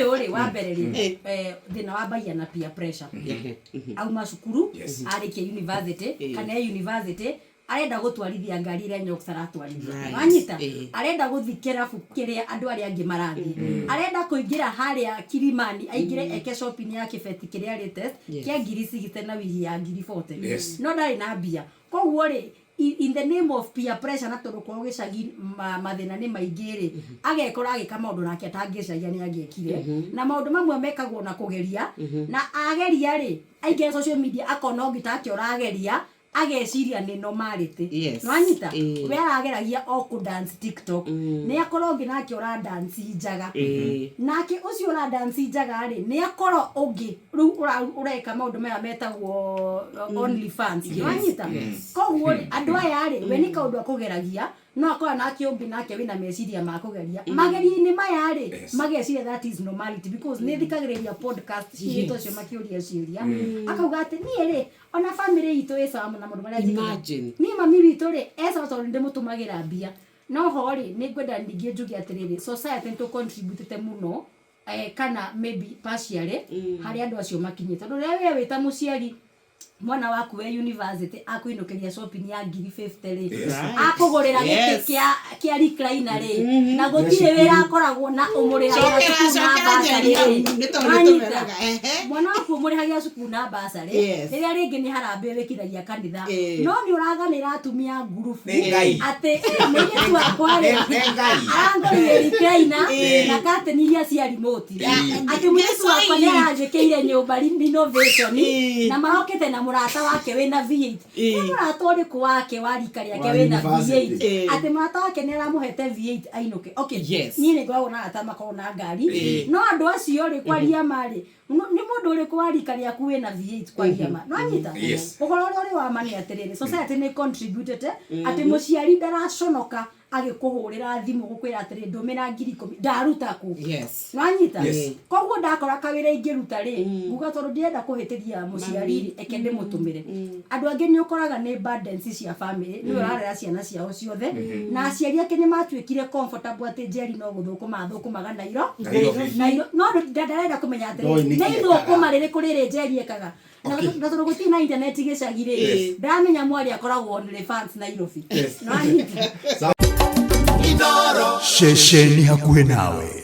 uyu ri wa mbere ri thina wa baia na peer pressure auma cukuru arikia university kana university arenda gutwarithia ngari ira nyoksa ratwarithia wanyita arenda guthikira fukiria andu ari angi marathi arenda kuingira haria Kilimani aingire eke shopping ya kibeti kiria latest kia ngiri sigite na wigi ya ngiri 40 no ndari na mbia koguo ri in the name of peer pressure na tondu kwa gicagi mathina ni maingiri agekora agika maundu nake atangicagia ni angekire na maundu mamwe mekagwo na kugeria na ageria ri aige social media akona ngitake orageria ageciria ni normality no anyita we arageragia o ku dance TikTok ni akoro ngi nake ora dance njaga nake ucio ora dance njaga ri ni akoro ungi ru ureka maundu maya metagwo OnlyFans no anyita koguo andu aya ri we ni kaundu akugeragia no akora nake ungi nake wina meciria ma kugeria mageria-ini maya ri mageciria that is normality because ni thikagiriria podcast cito cio makiuria ciuria akauga ati ni ri ona family itu esa na mundu maria imagine ni mami witu ri esa tondu ndimutumagira mbia no ho ri ni ngwenda ndingie njugi atiriri society to contribute te muno kana maybe partially hari andu acio makinyite tondu wewe wita muciari mwana waku we university akuinukiria shopping ya ngiri 50 ri akugurira giti kia recliner ri na gutire wira akoragwo na umurira ya basari mwana waku umurihagia cukuru na basari riria ringi ni harambe wikiragia kanitha no ni uraganira atumia ngurubu ati mwenyetu wakwa ri angorire recliner na kateni iria cia remote ati mwenyetu wakwa ni aranjikeire nyumba renovation na marokete na murata wake wena V8 murata uri ku wake warika riake wena V8 ati murata wake ni aramuhete V8 ainuke okay ni ni ngona ata makona ngari no andu acio ri kwaria mari ni mundu uri ku warika riaku wena V8 kwaria mari no anyita uhoro uri wa mani atiriri society ni contributed ati muciari ndaraconoka agikuhurira thimu gukwira atiri ndumira ngiri 10 ndaruta ku no anyita koguo ndakora kawira ingiruta ri nguga tondu ndienda kuhitiria muciari eke ndimutumire andu angi ni ukoraga ni burdens cia family ni urarera ciana ciao ciothe na aciari ake ni matuikire comfortable ati Jerry no guthukuma thukumaga nairo no ndarenda kumenya atiri ni thukuma riri kuriri Jerry ekaga na tondu guti na internet gicagire ndamenya mwari akoragwo OnlyFans Nairobi no anyita Shesheni hakuhe nawe.